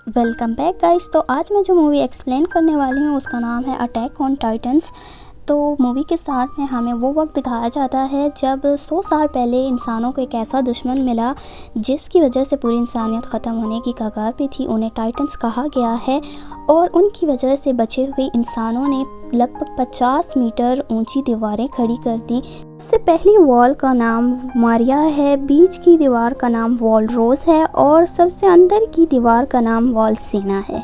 Welcome back guys. तो आज मैं जो मूवी एक्सप्लेन करने वाली हूँ उसका नाम है अटैक ऑन टाइटंस। तो मूवी के स्टार्ट में हमें वो वक्त दिखाया जाता है जब 100 साल पहले इंसानों को एक ऐसा दुश्मन मिला जिसकी वजह से पूरी इंसानियत ख़त्म होने की कगार पे थी। उन्हें टाइटंस कहा गया है और उनकी वजह से बचे हुए इंसानों ने लगभग 50 मीटर ऊंची दीवारें खड़ी कर दी। सबसे पहली वॉल का नाम मारिया है, बीच की दीवार का नाम वॉल रोज है और सबसे अंदर की दीवार का नाम वॉल सेना है।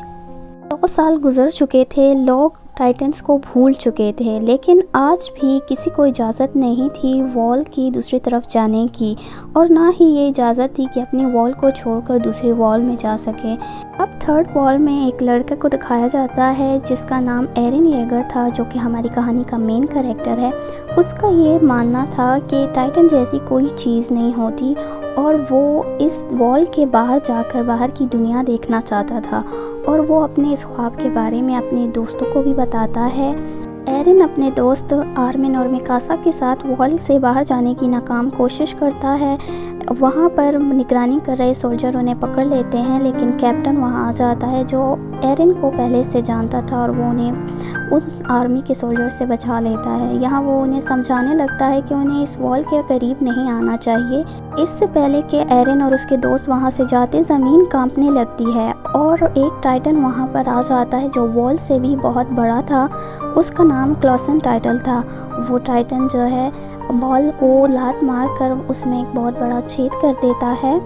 100 साल गुजर चुके थे, लोग टाइटंस को भूल चुके थे, लेकिन आज भी किसी को इजाज़त नहीं थी वॉल की दूसरी तरफ जाने की और ना ही ये इजाज़त थी कि अपनी वॉल को छोड़कर दूसरी वॉल में जा सके। अब थर्ड वॉल में एक लड़के को दिखाया जाता है जिसका नाम एरन येगर था, जो कि हमारी कहानी का मेन कैरेक्टर है। उसका ये मानना था कि टाइटन जैसी कोई चीज़ नहीं होती और वो इस वॉल के बाहर जाकर बाहर की दुनिया देखना चाहता था और वो अपने इस ख्वाब के बारे में अपने दोस्तों को भी बताता है। एरन अपने दोस्त आर्मिन और मिकासा के साथ वॉल से बाहर जाने की नाकाम कोशिश करता है। वहाँ पर निगरानी कर रहे सोल्जर उन्हें पकड़ लेते हैं, लेकिन कैप्टन वहाँ आ जाता है जो एरन को पहले से जानता था और वो उन्हें उन आर्मी के सोल्जर से बचा लेता है। यहाँ वो उन्हें समझाने लगता है कि उन्हें इस वॉल के करीब नहीं आना चाहिए। इससे पहले कि एरन और उसके दोस्त वहाँ से जाते ज़मीन कांपने लगती है और एक टाइटन वहाँ पर आ जाता है जो वॉल से भी बहुत बड़ा था। उसका नाम क्लॉसन टाइटल था। वो टाइटन जो है बॉल को लात मार कर उसमें एक बहुत बड़ा छेद कर देता है।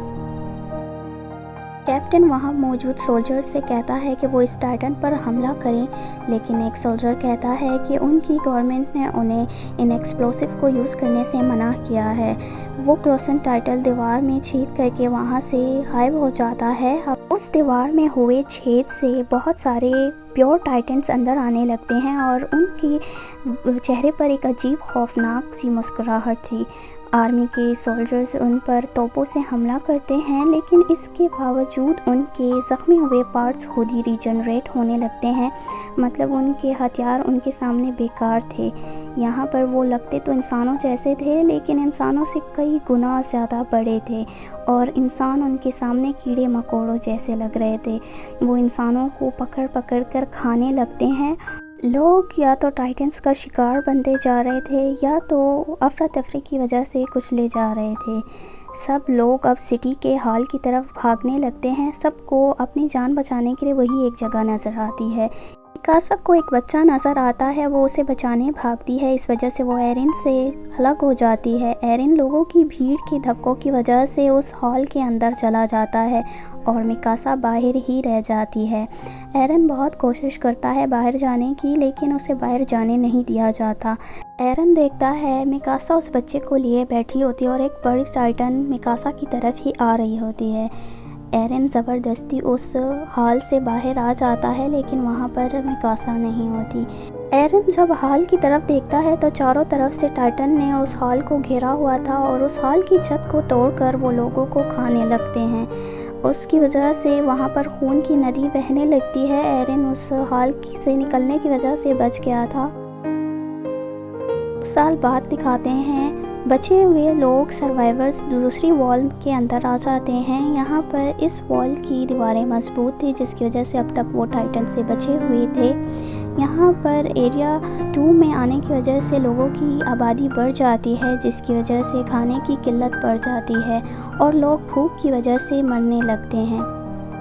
कैप्टन वहाँ मौजूद सोल्जर से कहता है कि वो इस टाइटन पर हमला करें, लेकिन एक सोल्जर कहता है कि उनकी गवर्नमेंट ने उन्हें इन एक्सप्लोसिव को यूज़ करने से मना किया है। वो क्लॉसन टाइटल दीवार में छेद करके वहाँ से गायब हो जाता है। उस दीवार में हुए छेद से बहुत सारे प्योर टाइटन्स अंदर आने लगते हैं और उनके चेहरे पर एक अजीब खौफनाक सी मुस्कुराहट थी। आर्मी के सोल्जर्स उन पर तोपों से हमला करते हैं, लेकिन इसके बावजूद उनके ज़ख्मी हुए पार्ट्स खुद ही रीजनरेट होने लगते हैं। मतलब उनके हथियार उनके सामने बेकार थे। यहाँ पर वो लगते तो इंसानों जैसे थे, लेकिन इंसानों से कई गुना ज़्यादा बड़े थे और इंसान उनके सामने कीड़े मकोड़ों जैसे लग रहे थे। वो इंसानों को पकड़ पकड़ कर खाने लगते हैं। लोग या तो टाइटंस का शिकार बनते जा रहे थे या तो अफरा तफरी की वजह से कुछ ले जा रहे थे। सब लोग अब सिटी के हॉल की तरफ भागने लगते हैं। सबको अपनी जान बचाने के लिए वही एक जगह नज़र आती है। मिकासा को एक बच्चा नज़र आता है, वो उसे बचाने भागती है। इस वजह से वो एरन से अलग हो जाती है। एरन लोगों की भीड़ के धक्कों की वजह से उस हॉल के अंदर चला जाता है और मिकासा बाहर ही रह जाती है। एरन बहुत कोशिश करता है बाहर जाने की, लेकिन उसे बाहर जाने नहीं दिया जाता। एरन देखता है मिकासा उस बच्चे को लिए बैठी होती है और एक बड़ी टाइटन मिकासा की तरफ ही आ रही होती है। एरन ज़बरदस्ती उस हॉल से बाहर आ जाता है, लेकिन वहाँ पर मिकासा नहीं होती। एरन जब हॉल की तरफ देखता है तो चारों तरफ से टाइटन ने उस हॉल को घेरा हुआ था और उस हॉल की छत को तोड़कर वो लोगों को खाने लगते हैं। उसकी वजह से वहाँ पर खून की नदी बहने लगती है। एरन उस हॉल से निकलने की वजह से बच गया था। साल बाद दिखाते हैं बचे हुए लोग सर्वाइवर्स दूसरी वॉल के अंदर आ जाते हैं। यहाँ पर इस वॉल की दीवारें मजबूत थी, जिसकी वजह से अब तक वो टाइटन से बचे हुए थे। यहाँ पर एरिया 2 में आने की वजह से लोगों की आबादी बढ़ जाती है, जिसकी वजह से खाने की किल्लत बढ़ जाती है और लोग भूख की वजह से मरने लगते हैं।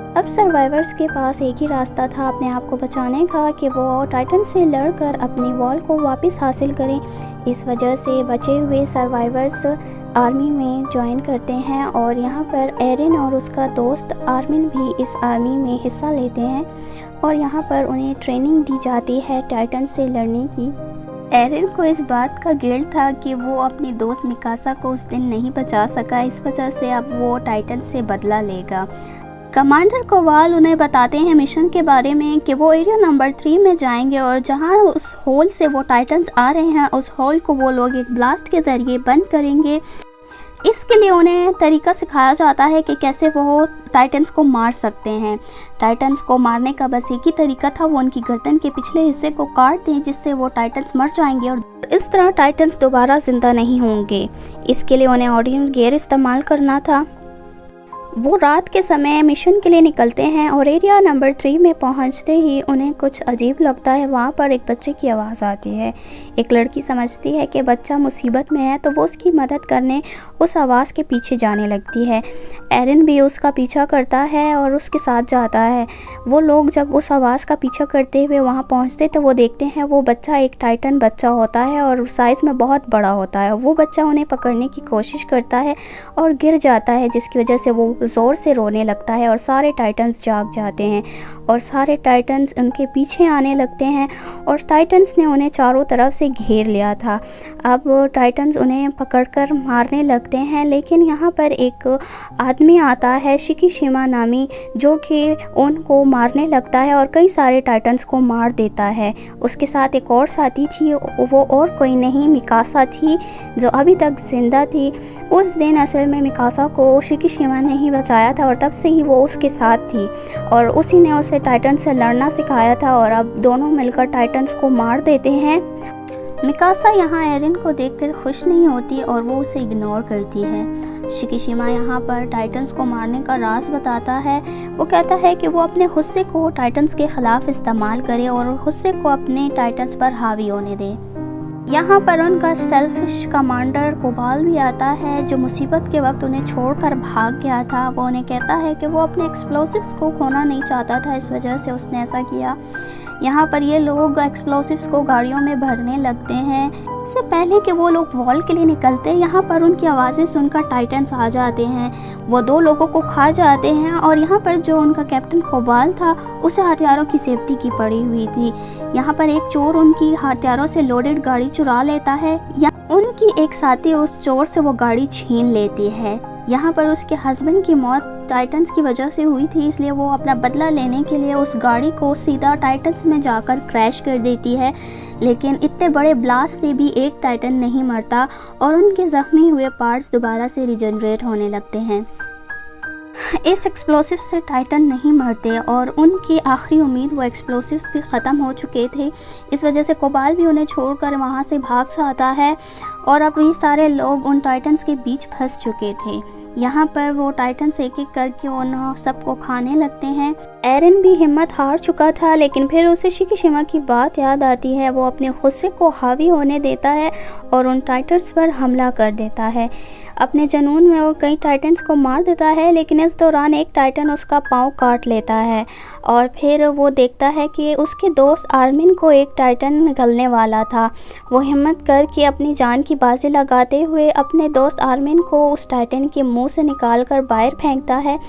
अब सर्वाइवर्स के पास एक ही रास्ता था अपने आप को बचाने का कि वो टाइटन से लड़कर अपनी वॉल को वापस हासिल करें। इस वजह से बचे हुए सर्वाइवर्स आर्मी में ज्वाइन करते हैं और यहाँ पर एरन और उसका दोस्त आर्मिन भी इस आर्मी में हिस्सा लेते हैं और यहाँ पर उन्हें ट्रेनिंग दी जाती है टाइटन से लड़ने की। एरन को इस बात का गिल्ट था कि वो अपने दोस्त मिकासा को उस दिन नहीं बचा सका, इस वजह से अब वो टाइटन से बदला लेगा। कमांडर कोवाल उन्हें बताते हैं मिशन के बारे में कि वो एरिया नंबर 3 में जाएंगे और जहां उस होल से वो टाइटन्स आ रहे हैं उस होल को वो लोग एक ब्लास्ट के ज़रिए बंद करेंगे। इसके लिए उन्हें तरीका सिखाया जाता है कि कैसे वो टाइटन्स को मार सकते हैं। टाइटन्स को मारने का बस एक ही तरीका था, वो उनकी गर्दन के पिछले हिस्से को काट दें, जिससे वो टाइटन्स मर जाएंगे और इस तरह टाइटन्स दोबारा ज़िंदा नहीं होंगे। इसके लिए उन्हें ऑडियंस गियर इस्तेमाल करना था। वो रात के समय मिशन के लिए निकलते हैं और एरिया नंबर 3 में पहुंचते ही उन्हें कुछ अजीब लगता है। वहाँ पर एक बच्चे की आवाज़ आती है। एक लड़की समझती है कि बच्चा मुसीबत में है तो वो उसकी मदद करने उस आवाज़ के पीछे जाने लगती है। एरिन भी उसका पीछा करता है और उसके साथ जाता है। वो लोग जब उस आवाज़ का पीछा करते हुए वहाँ पहुँचते तो वो देखते हैं वो बच्चा एक टाइटन बच्चा होता है और साइज़ में बहुत बड़ा होता है। वो बच्चा उन्हें पकड़ने की कोशिश करता है और गिर जाता है, जिसकी वजह से वो ज़ोर से रोने लगता है और सारे टाइटन्स जाग जाते हैं और सारे टाइटन्स उनके पीछे आने लगते हैं और टाइटन्स ने उन्हें चारों तरफ से घेर लिया था। अब टाइटन्स उन्हें पकड़कर मारने लगते हैं, लेकिन यहाँ पर एक आदमी आता है शिकीशिमा नामी, जो कि उनको मारने लगता है और कई सारे टाइटन्स को मार देता है। उसके साथ एक और साथी थी, वो और कोई नहीं मिकासा थी, जो अभी तक जिंदा थी। उस दिन असल में मिकासा को शिकीशिमा ने ही बचाया था और तब से ही वो उसके साथ थी और उसी ने उसे टाइटन से लड़ना सिखाया था और अब दोनों मिलकर टाइटन्स को मार देते हैं। मिकासा यहाँ एरिन को देखकर खुश नहीं होती और वो उसे इग्नोर करती है। शिकीशिमा यहाँ पर टाइटन्स को मारने का राज बताता है। वो कहता है कि वो अपने गुस्से को टाइटन्स के ख़िलाफ़ इस्तेमाल करे और गुस्से को अपने टाइटन्स पर हावी होने दे। यहाँ पर उनका सेल्फिश कमांडर कोबाल भी आता है, जो मुसीबत के वक्त उन्हें छोड़कर भाग गया था। वो उन्हें कहता है कि वो अपने एक्सप्लोसिव्स को खोना नहीं चाहता था, इस वजह से उसने ऐसा किया। यहाँ पर ये लोग एक्सप्लोसिव्स को गाड़ियों में भरने लगते हैं। इससे पहले कि वो लोग वॉल के लिए निकलते, यहाँ पर उनकी आवाज़ें सुनकर टाइटन्स आ जाते हैं। वो 2 लोगों को खा जाते हैं और यहाँ पर जो उनका कैप्टन कोबाल था उसे हथियारों की सेफ्टी की पड़ी हुई थी। यहाँ पर एक चोर उनकी हथियारों से लोडेड गाड़ी चुरा लेता है या उनकी एक साथी उस चोर से वो गाड़ी छीन लेती है। यहाँ पर उसके हस्बैंड की मौत टाइटन्स की वजह से हुई थी, इसलिए वो अपना बदला लेने के लिए उस गाड़ी को सीधा टाइटन्स में जाकर क्रैश कर देती है। लेकिन इतने बड़े ब्लास्ट से भी एक टाइटन नहीं मरता और उनके ज़ख्मी हुए पार्ट्स दोबारा से रिजनरेट होने लगते हैं। इस एक्सप्लोसिव से टाइटन नहीं मरते और उनकी आखिरी उम्मीद वो एक्सप्लोसिव भी ख़त्म हो चुके थे। इस वजह से कोबाल भी उन्हें छोड़कर वहाँ से भाग जाता है और अब ये सारे लोग उन टाइटन्स के बीच फंस चुके थे। यहाँ पर वो टाइटन्स एक एक करके उन सबको खाने लगते हैं। एरिन भी हिम्मत हार चुका था, लेकिन फिर उसे शिकीशिमा की बात याद आती है। वो अपने गुस्से को हावी होने देता है और उन टाइटन्स पर हमला कर देता है। अपने जुनून में वो कई टाइटन्स को मार देता है, लेकिन इस दौरान एक टाइटन उसका पाँव काट लेता है और फिर वो देखता है कि उसके दोस्त आर्मिन को एक टाइटन निकलने वाला था। वो हिम्मत करके अपनी जान की बाजी लगाते हुए अपने दोस्त आर्मिन को उस टाइटन के मुंह से निकालकर बाहर फेंकता है।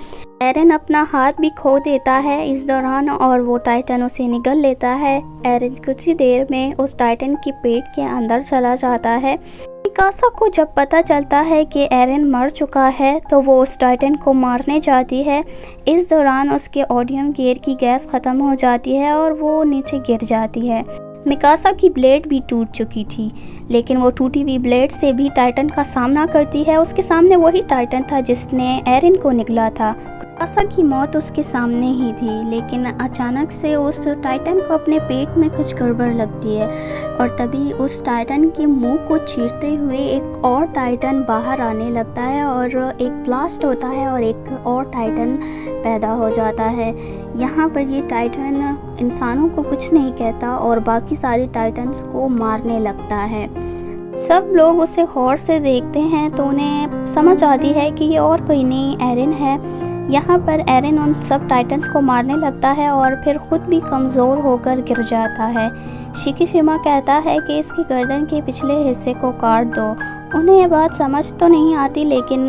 एरिन अपना हाथ भी खो देता है इस दौरान और वो टाइटन उसे निगल लेता है। एरिन कुछ ही देर में उस टाइटन की पेट के अंदर चला जाता है। मिकासा को जब पता चलता है कि एरिन मर चुका है तो वो उस टाइटन को मारने जाती है। इस दौरान उसके ऑडियम गियर की गैस ख़त्म हो जाती है और वो नीचे गिर जाती है। मिकासा की ब्लेड भी टूट चुकी थी, लेकिन वो टूटी हुई ब्लेड से भी टाइटन का सामना करती है। उसके सामने वही टाइटन था जिसने एरिन को निगला था। मिकासा की मौत उसके सामने ही थी, लेकिन अचानक से उस टाइटन को अपने पेट में कुछ गड़बड़ लगती है और तभी उस टाइटन के मुंह को चीरते हुए एक और टाइटन बाहर आने लगता है और एक ब्लास्ट होता है और एक और टाइटन पैदा हो जाता है। यहाँ पर ये टाइटन इंसानों को कुछ नहीं कहता और बाकी सारी टाइटन्स को मारने लगता है। सब लोग उसे गौर से देखते हैं तो उन्हें समझ आती है कि ये और कोई नहीं एरिन है। यहाँ पर एरिन उन सब टाइटन्स को मारने लगता है और फिर ख़ुद भी कमज़ोर होकर गिर जाता है। शिकीशिमा कहता है कि इसकी गर्दन के पिछले हिस्से को काट दो। उन्हें ये बात समझ तो नहीं आती, लेकिन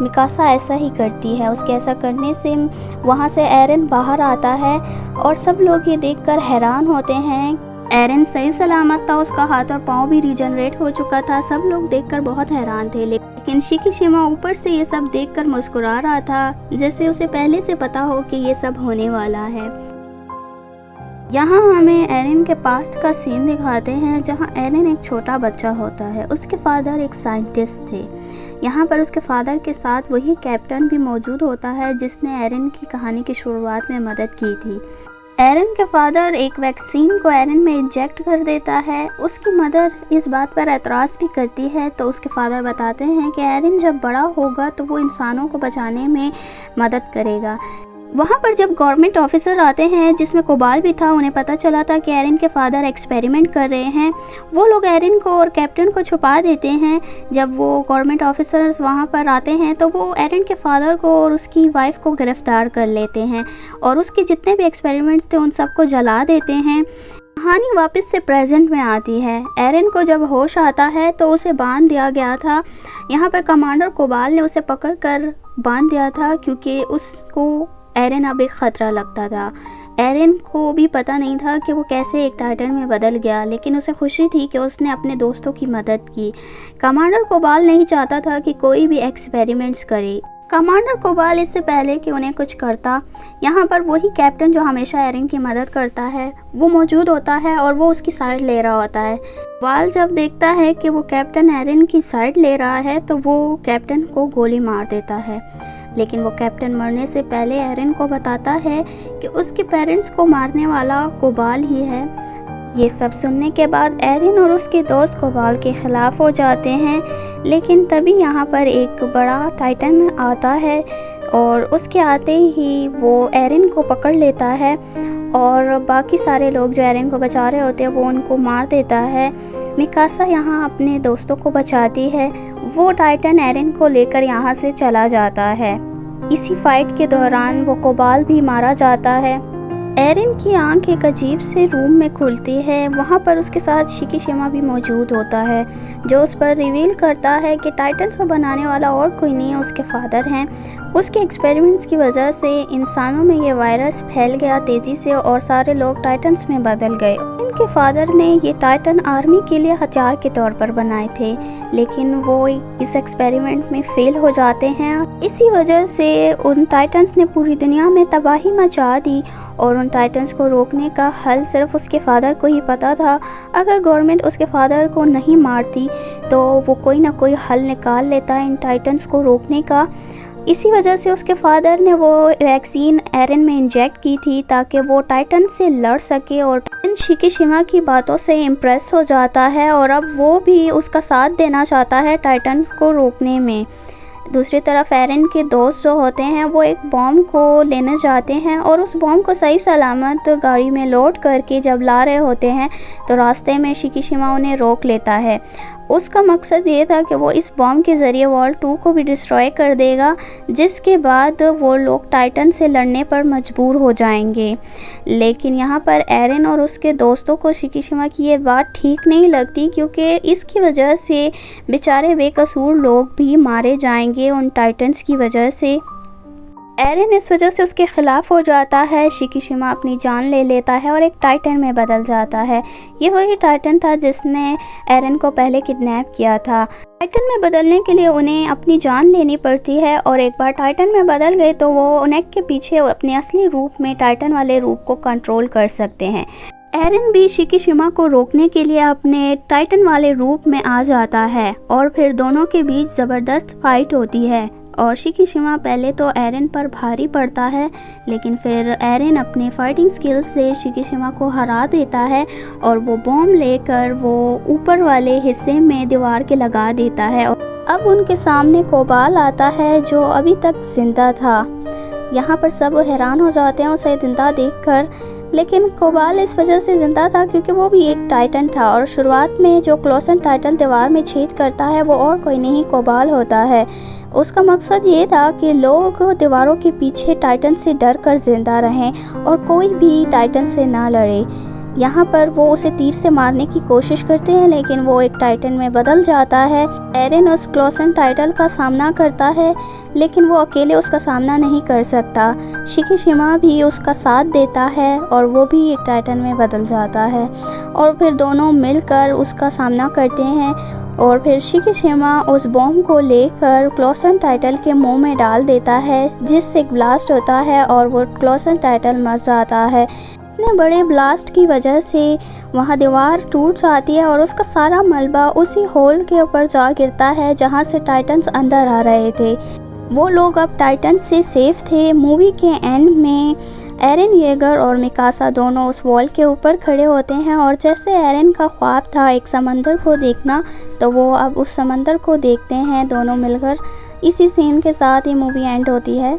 मिकासा ऐसा ही करती है। उसके ऐसा करने से वहाँ से एरिन बाहर आता है और सब लोग ये देखकर हैरान होते हैं। एरिन सही सलामत था, उसका हाथ और पाँव भी रीजनरेट हो चुका था। सब लोग देखकर बहुत हैरान थे, लेकिन शिकीशिमा ऊपर से ये सब देखकर मुस्कुरा रहा था, जैसे उसे पहले से पता हो कि ये सब होने वाला है। यहाँ हमें एरिन के पास्ट का सीन दिखाते हैं, जहाँ एरिन एक छोटा बच्चा होता है। उसके फादर एक साइंटिस्ट थे। यहाँ पर उसके फादर के साथ वही कैप्टन भी मौजूद होता है जिसने एरिन की कहानी की शुरुआत में मदद की थी। एरन के फादर एक वैक्सीन को एरन में इंजेक्ट कर देता है। उसकी मदर इस बात पर एतराज़ भी करती है, तो उसके फादर बताते हैं कि एरन जब बड़ा होगा तो वो इंसानों को बचाने में मदद करेगा। वहाँ पर जब गवर्नमेंट ऑफिसर आते हैं, जिसमें कोबाल भी था, उन्हें पता चला था कि एरन के फादर एक्सपेरिमेंट कर रहे हैं। वो लोग एरन को और कैप्टन को छुपा देते हैं। जब वो गवर्नमेंट ऑफिसर्स वहाँ पर आते हैं तो वो एरन के फादर को और उसकी वाइफ को गिरफ़्तार कर लेते हैं और उसके जितने भी एक्सपेरिमेंट्स थे उन सबको जला देते हैं। कहानी वापस से प्रेजेंट में आती है। एरन को जब होश आता है तो उसे बांध दिया गया था। यहाँ पर कमांडर कोबाल ने उसे पकड़ कर बांध दिया था क्योंकि उसको एरन अब एक ख़तरा लगता था। एरन को भी पता नहीं था कि वो कैसे एक टाइटन में बदल गया, लेकिन उसे खुशी थी कि उसने अपने दोस्तों की मदद की। कमांडर कोबाल नहीं चाहता था कि कोई भी एक्सपेरिमेंट्स करे। कमांडर कोबाल इससे पहले कि उन्हें कुछ करता, यहाँ पर वही कैप्टन जो हमेशा एरन की मदद करता है वो मौजूद होता है और वो उसकी साइड ले रहा होता है। कोबाल जब देखता है कि वो कैप्टन एरन की साइड ले रहा है तो वो कैप्टन को गोली मार देता है, लेकिन वो कैप्टन मरने से पहले एरन को बताता है कि उसके पेरेंट्स को मारने वाला कोबाल ही है। ये सब सुनने के बाद एरन और उसके दोस्त कोबाल के ख़िलाफ़ हो जाते हैं, लेकिन तभी यहाँ पर एक बड़ा टाइटन आता है और उसके आते ही वो एरन को पकड़ लेता है और बाकी सारे लोग जो एरन को बचा रहे होते हैं वो उनको मार देता है। मिकासा यहाँ अपने दोस्तों को बचाती है। वो टाइटन एरन को लेकर यहाँ से चला जाता है। इसी फाइट के दौरान वो कोबाल भी मारा जाता है। एरन की आंख एक अजीब से रूम में खुलती है। वहाँ पर उसके साथ शिकीशिमा भी मौजूद होता है, जो उस पर रिवील करता है कि टाइटन्स को बनाने वाला और कोई नहीं है, उसके फादर हैं। उसके एक्सपेरिमेंट्स की वजह से इंसानों में ये वायरस फैल गया तेज़ी से और सारे लोग टाइटन्स में बदल गए। इनके फादर ने ये टाइटन आर्मी के लिए हथियार के तौर पर बनाए थे, लेकिन वो इस एक्सपेरिमेंट में फेल हो जाते हैं। इसी वजह से उन टाइटन्स ने पूरी दुनिया में तबाही मचा दी और उन टाइटन्स को रोकने का हल सिर्फ उसके फादर को ही पता था। अगर गवर्नमेंट उसके फादर को नहीं मारती तो वो कोई ना कोई हल निकाल लेता इन टाइटन्स को रोकने का। इसी वजह से उसके फादर ने वो वैक्सीन एरन में इंजेक्ट की थी ताकि वो टाइटन से लड़ सके और टाइटन शिकीशिमा की बातों से इम्प्रेस हो जाता है और अब वो भी उसका साथ देना चाहता है टाइटन को रोकने में। दूसरी तरफ एरन के दोस्त जो होते हैं वो एक बॉम्ब को लेने जाते हैं और उस बॉम्ब को सही सलामत गाड़ी में लोड करके जब ला रहे होते हैं तो रास्ते में शिकीशिमा उन्हें रोक लेता है। उसका मकसद ये था कि वो इस बॉम्ब के ज़रिए वॉल 2 को भी डिस्ट्रॉय कर देगा, जिसके बाद वो लोग टाइटन से लड़ने पर मजबूर हो जाएंगे। लेकिन यहाँ पर एरन और उसके दोस्तों को शिकीशिमा की ये बात ठीक नहीं लगती, क्योंकि इसकी वजह से बेचारे बेकसूर लोग भी मारे जाएंगे उन टाइटन्स की वजह से। एरन इस वजह से उसके ख़िलाफ़ हो जाता है। शिकीशिमा अपनी जान ले लेता है और एक टाइटन में बदल जाता है। ये वही टाइटन था जिसने एरन को पहले किडनैप किया था। टाइटन में बदलने के लिए उन्हें अपनी जान लेनी पड़ती है और एक बार टाइटन में बदल गए तो वो नेक के पीछे अपने असली रूप में टाइटन वाले रूप को कंट्रोल कर सकते हैं। एरन भी शिकीशिमा को रोकने के लिए अपने टाइटन वाले रूप में आ जाता है और फिर दोनों के बीच ज़बरदस्त फाइट होती है और शिकीशिमा पहले तो एरन पर भारी पड़ता है, लेकिन फिर एरन अपने फाइटिंग स्किल्स से शिकीशिमा को हरा देता है और वो बॉम्ब लेकर वो ऊपर वाले हिस्से में दीवार के लगा देता है। अब उनके सामने कोबाल आता है जो अभी तक जिंदा था। यहाँ पर सब हैरान हो जाते हैं उसे जिंदा देखकर, लेकिन कोबाल इस वजह से ज़िंदा था क्योंकि वो भी एक टाइटन था और शुरुआत में जो क्लोसन टाइटन दीवार में छेद करता है वो और कोई नहीं कोबाल होता है। उसका मकसद ये था कि लोग दीवारों के पीछे टाइटन से डर कर ज़िंदा रहें और कोई भी टाइटन से ना लड़े। यहाँ पर वो उसे तीर से मारने की कोशिश करते हैं, लेकिन वो एक टाइटन में बदल जाता है। एरन उस क्लोसन टाइटन का सामना करता है, लेकिन वो अकेले उसका सामना नहीं कर सकता। शिकीशिमा भी उसका साथ देता है और वो भी एक टाइटन में बदल जाता है और फिर दोनों मिलकर उसका सामना करते हैं और फिर शिकीशिमा उस बॉम्ब को लेकर क्लोसन टाइटन के मुंह में डाल देता है, जिससे एक ब्लास्ट होता है और वो क्लोसन टाइटन मर जाता है। इतने बड़े ब्लास्ट की वजह से वहाँ दीवार टूट जाती है और उसका सारा मलबा उसी होल के ऊपर जा गिरता है जहाँ से टाइटन्स अंदर आ रहे थे। वो लोग अब टाइटन से सेफ थे। मूवी के एंड में एरन येगर और मिकासा दोनों उस वॉल के ऊपर खड़े होते हैं और जैसे एरन का ख्वाब था एक समंदर को देखना, तो वो अब उस समंदर को देखते हैं दोनों मिलकर। इसी सीन के साथ ये मूवी एंड होती है।